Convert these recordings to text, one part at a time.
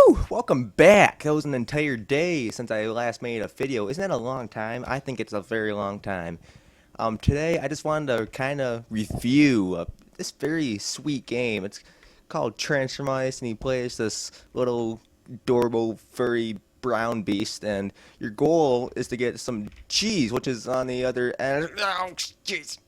Woo! Welcome back. That was an entire day since I last made a video. Isn't that a long time? I think it's a very long time. Today I just wanted to kind of review this very sweet game. It's called Transformice, and he plays this little adorable furry brown beast, and your goal is to get some cheese, which is on the other end. Oh, jeez.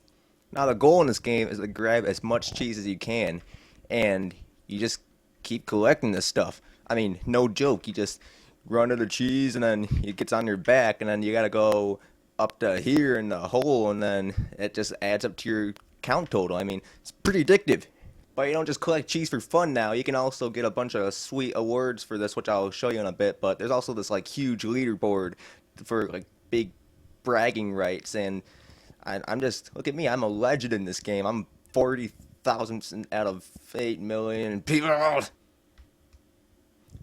Now the goal in this game is to grab as much cheese as you can, and you just keep collecting this stuff. I mean, no joke. You just run to the cheese, and then it gets on your back, and then you gotta go up to here in the hole, and then it just adds up to your count total. I mean, it's pretty addictive. But you don't just collect cheese for fun now. You can also get a bunch of sweet awards for this, which I'll show you in a bit. But there's also this like huge leaderboard for like big bragging rights, and I'm just look at me. I'm a legend in this game. I'm 40,000 out of 8 million people.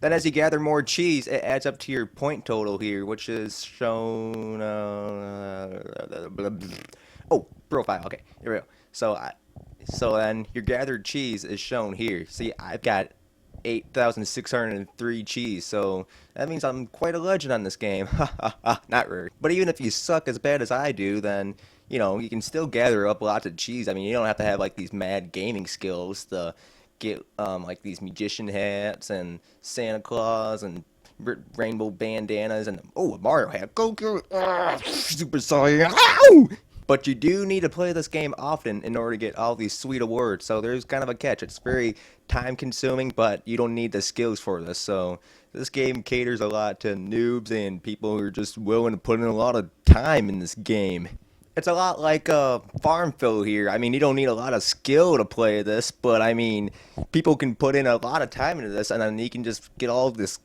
Then as you gather more cheese, it adds up to your point total here, which is shown. Oh, profile. Okay, here we go. So then your gathered cheese is shown here. See, I've got 8,603 cheese, so that means I'm quite a legend on this game. Not really. But even if you suck as bad as I do, then you can still gather up lots of cheese. I mean, you don't have to have like these mad gaming skills to get like these magician hats and Santa Claus and rainbow bandanas and a Mario hat. Go get it. Super Saiyan. Ow! But you do need to play this game often in order to get all these sweet awards. So there's kind of a catch. It's very time consuming, but you don't need the skills for this. So this game caters a lot to noobs and people who are just willing to put in a lot of time in this game. It's a lot like Farmville here. I mean, you don't need a lot of skill to play this, but I mean, people can put in a lot of time into this, and then you can just get all these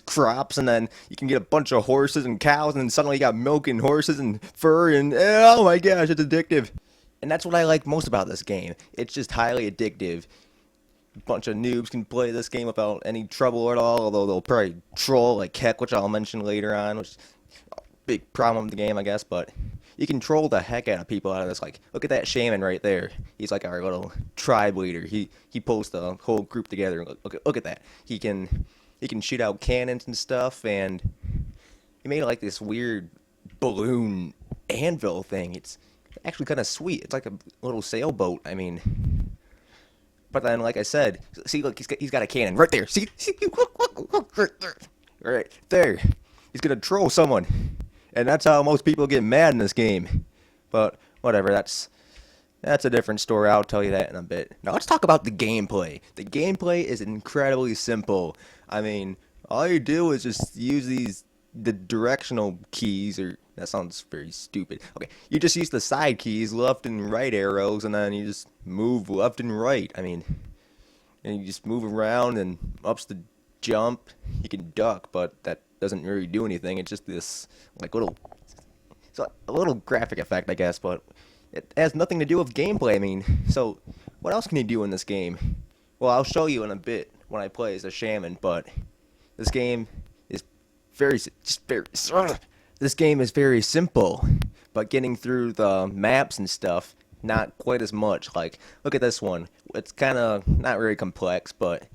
crops, and then you can get a bunch of horses and cows, and then suddenly you got milk and horses and fur, and oh my gosh, it's addictive. And that's what I like most about this game. It's just highly addictive. A bunch of noobs can play this game without any trouble at all, although they'll probably troll like heck, which I'll mention later on, which is a big problem with the game, I guess, but you can troll the heck out of people out of this. Like, look at that shaman right there. He's like our little tribe leader. He pulls the whole group together. Look at that. He can shoot out cannons and stuff, and he made like this weird balloon anvil thing. It's actually kind of sweet. It's like a little sailboat. I mean, but then like I said, see, look, he's got a cannon right there. See, look, right there. Right there. He's gonna troll someone. And that's how most people get mad in this game. But whatever, that's a different story. I'll tell you that in a bit. Now let's talk about the gameplay. The gameplay is incredibly simple. I mean, all you do is just use the directional keys, or that sounds very stupid. Okay, you just use the side keys, left and right arrows, and then you just move left and right. I mean, and you just move around, and up's the jump. You can duck, but that doesn't really do anything. It's just this like it's a little graphic effect, I guess, but it has nothing to do with gameplay. I mean, so what else can you do in this game? Well, I'll show you in a bit when I play as a shaman, but this game is this game is very simple, but getting through the maps and stuff, not quite as much. Like, look at this one. It's kind of not very complex, but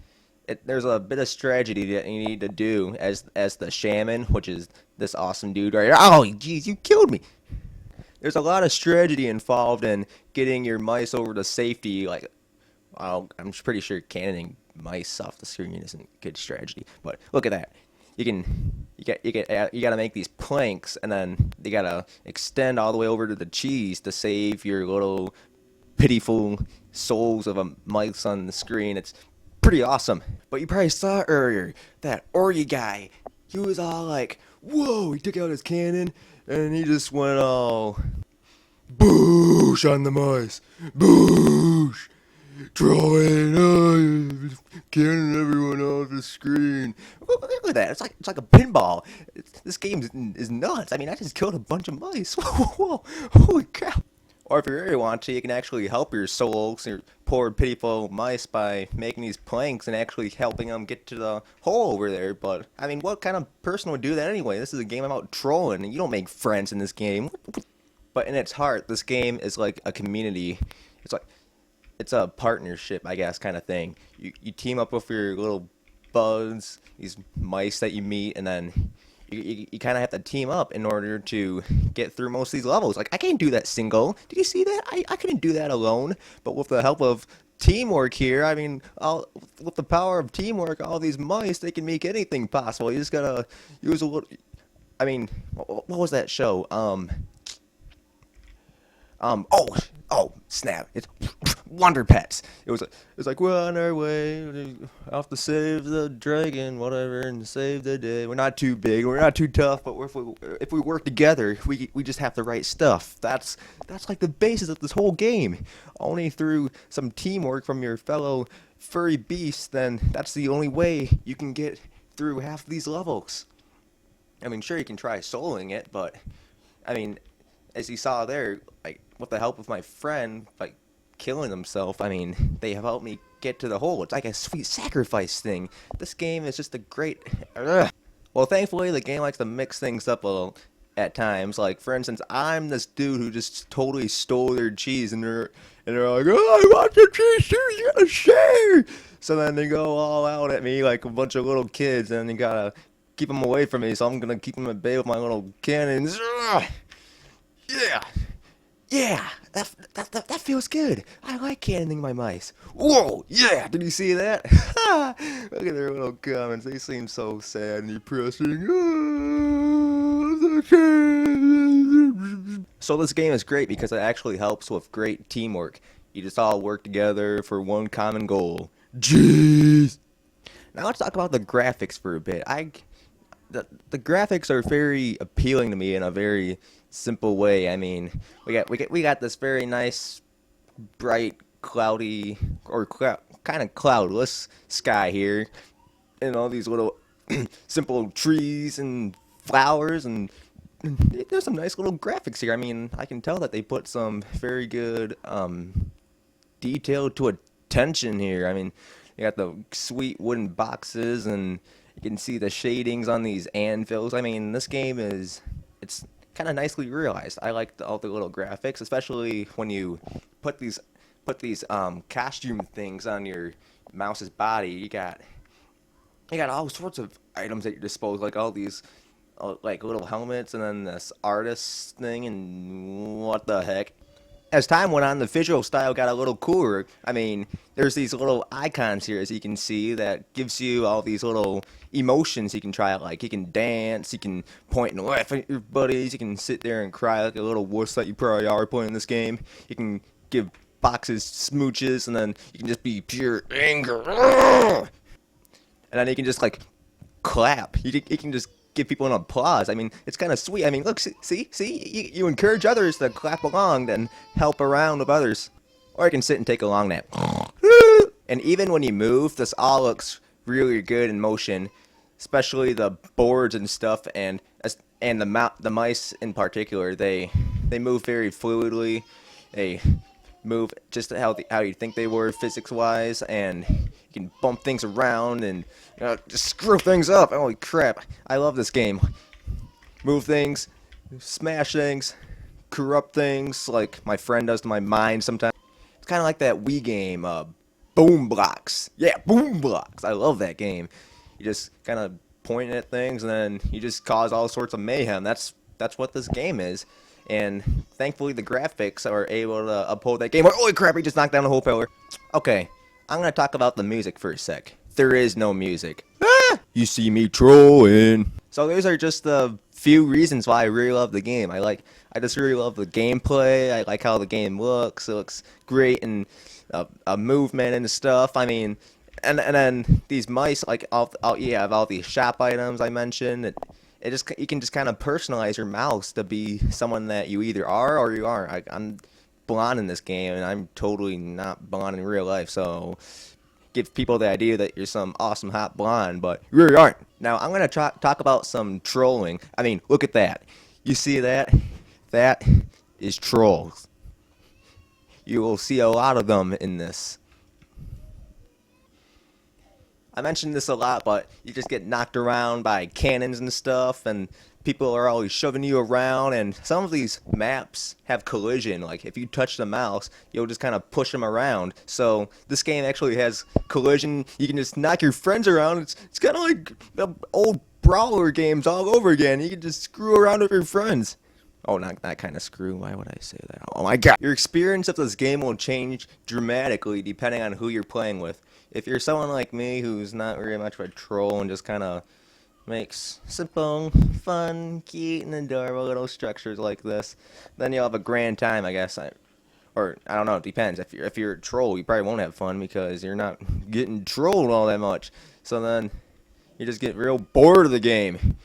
there's a bit of strategy that you need to do as the shaman, which is this awesome dude right here. Oh, jeez, you killed me. There's a lot of strategy involved in getting your mice over to safety. Like, I'm pretty sure cannoning mice off the screen isn't good strategy. But look at that. You gotta make these planks, and then you gotta extend all the way over to the cheese to save your little pitiful souls of a mice on the screen. It's pretty awesome. But you probably saw earlier that Ori guy. He was all like, whoa, he took out his cannon and he just went all boosh on the mice. Boosh. Trolling, cannon everyone off the screen. Look at that. It's like a pinball. This game is nuts. I mean, I just killed a bunch of mice. Whoa, holy cow. Or if you really want to, you can actually help your souls, your poor pitiful mice, by making these planks and actually helping them get to the hole over there. But, I mean, what kind of person would do that anyway? This is a game about trolling, and you don't make friends in this game. But in its heart, this game is like a community. It's a partnership, I guess, kind of thing. You team up with your little bugs, these mice that you meet, and then you kind of have to team up in order to get through most of these levels. Like, I can't do that single. Did you see that? I couldn't do that alone. But with the help of teamwork here, I mean, with the power of teamwork, all these mice, they can make anything possible. You just gotta use a little. I mean, what was that show? Oh, oh, snap! It's Wonder Pets. It's like we're on our way off to save the dragon, whatever, and save the day. We're not too big, we're not too tough, but if we work together, we just have the right stuff. That's like the basis of this whole game. Only through some teamwork from your fellow furry beasts, then that's the only way you can get through half these levels. I mean, sure, you can try soloing it, but I mean, as you saw there, like with the help of my friend, like killing himself, I mean, they have helped me get to the hole. It's like a sweet sacrifice thing. This game is just a great. Ugh. Well, thankfully, the game likes to mix things up a little at times. Like, for instance, I'm this dude who just totally stole their cheese, and they're like, "Oh, I want the cheese too. You gotta share." So then they go all out at me like a bunch of little kids, and you gotta keep them away from me. So I'm gonna keep them at bay with my little cannons. Ugh. Yeah. Yeah, that feels good. I like cannoning my mice. Whoa, yeah, did you see that? Look at their little comments. They seem so sad and depressing. So this game is great because it actually helps with great teamwork. You just all work together for one common goal. Jeez. Now let's talk about the graphics for a bit. The graphics are very appealing to me in a very simple way. I mean, we got this very nice, bright, cloudy or kind of cloudless sky here, and all these little simple trees and flowers, and there's some nice little graphics here. I mean, I can tell that they put some very good detail to attention here. I mean, you got the sweet wooden boxes, and you can see the shadings on these anvils. I mean, this game it's kind of nicely realized. I like all the little graphics, especially when you put these costume things on your mouse's body. You got all sorts of items at your disposal, like all these like little helmets, and then this artist thing, and what the heck. As time went on, the visual style got a little cooler. I mean, there's these little icons here, as you can see, that gives you all these little emotions you can try out. Like, you can dance, you can point and laugh at your buddies, you can sit there and cry like a little wuss that you probably are playing this game. You can give boxes smooches, and then you can just be pure anger. And then you can just, like, clap. You can just give people an applause. I mean, it's kind of sweet. I mean, look, see, you encourage others to clap along and help around with others. Or you can sit and take a long nap. And even when you move, this all looks really good in motion, especially the boards and stuff, and the mice in particular. They move very fluidly. They move just how you think they were physics-wise, and you can bump things around and just screw things up. Holy crap. I love this game. Move things, smash things, corrupt things like my friend does to my mind sometimes. It's kind of like that Wii game, Boom Blocks. Yeah, Boom Blocks. I love that game. You just kind of point at things, and then you just cause all sorts of mayhem. That's what this game is. And thankfully the graphics are able to uphold that game. Holy crap, he just knocked down a whole pillar. Okay, I'm going to talk about the music for a sec. There is no music. Ah! You see me trolling. So those are just the few reasons why I really love the game. I just really love the gameplay. I like how the game looks. It looks great, and a movement and stuff. I mean, and then these mice, like you have all these shop items I mentioned. You can just kind of personalize your mouse to be someone that you either are or you aren't. I'm blonde in this game, and I'm totally not blonde in real life, so give people the idea that you're some awesome hot blonde, but you really aren't. Now, I'm going to talk about some trolling. I mean, look at that. You see that? That is trolls. You will see a lot of them in this. I mentioned this a lot, but you just get knocked around by cannons and stuff, and people are always shoving you around, and some of these maps have collision. Like if you touch the mouse, you'll just kind of push them around. So this game actually has collision. You can just knock your friends around. It's kind of like the old brawler games all over again. You can just screw around with your friends. Oh, not that kind of screw. Why would I say that? Oh my god. Your experience of this game will change dramatically depending on who you're playing with. If you're someone like me who's not very much of a troll and just kind of makes simple, fun, cute, and adorable little structures like this, then you'll have a grand time, I guess. Or I don't know, it depends. If you're a troll, you probably won't have fun because you're not getting trolled all that much. So then you just get real bored of the game.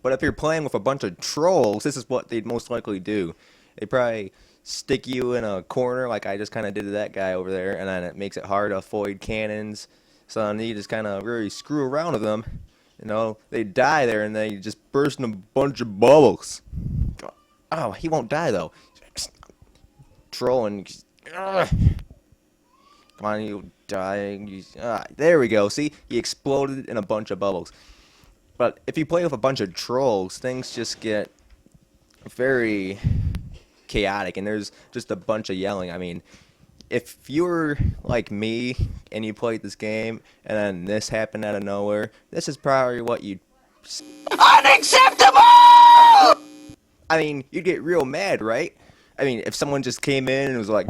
But if you're playing with a bunch of trolls, this is what they'd most likely do. They probably stick you in a corner like I just kind of did to that guy over there, and then it makes it hard to avoid cannons. So then you just kind of really screw around with them. You know, they die there, and then you just burst in a bunch of bubbles. Oh, he won't die, though. Trolling. Come on, you die. There we go. See? He exploded in a bunch of bubbles. But if you play with a bunch of trolls, things just get very chaotic, and there's just a bunch of yelling. I mean, if you were like me and you played this game and then this happened out of nowhere, this is probably what you'd... Unacceptable! I mean, you'd get real mad, right? I mean, if someone just came in and was like...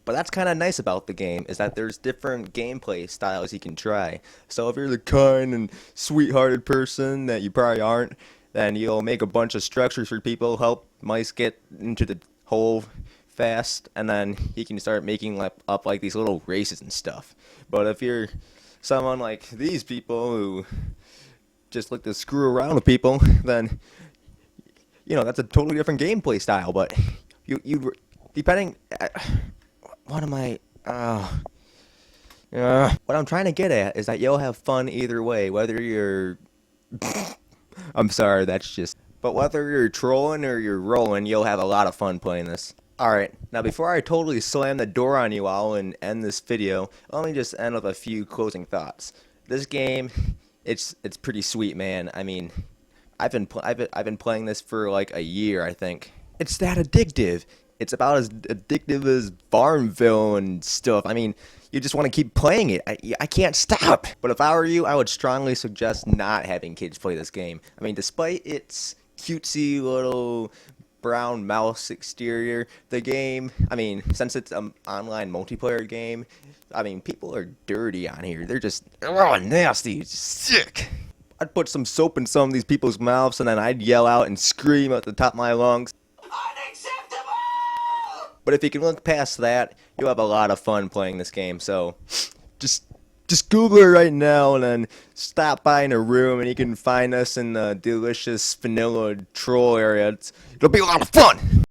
But that's kind of nice about the game, is that there's different gameplay styles you can try. So if you're the kind and sweethearted person that you probably aren't, then you'll make a bunch of structures for people, help mice get into the hole fast, and then you can start making up like these little races and stuff. But if you're someone like these people who just like to screw around with people, then, you know, that's a totally different gameplay style. But you depending... What am I... what I'm trying to get at is that you'll have fun either way, whether you're... I'm sorry, that's just... But whether you're trolling or you're rolling, you'll have a lot of fun playing this. Alright, now before I totally slam the door on you all and end this video, let me just end with a few closing thoughts. This game, it's pretty sweet, man. I mean, I've been playing this for like a year, I think. It's that addictive. It's about as addictive as Farmville and stuff. I mean, you just want to keep playing it. I can't stop. But if I were you, I would strongly suggest not having kids play this game. I mean, despite its cutesy little brown mouse exterior, the game, I mean, since it's an online multiplayer game, I mean, people are dirty on here. They're just, nasty, sick. I'd put some soap in some of these people's mouths, and then I'd yell out and scream at the top of my lungs. But if you can look past that, you'll have a lot of fun playing this game. So just Google it right now and then stop by in a room and you can find us in the delicious vanilla troll area. It'll be a lot of fun!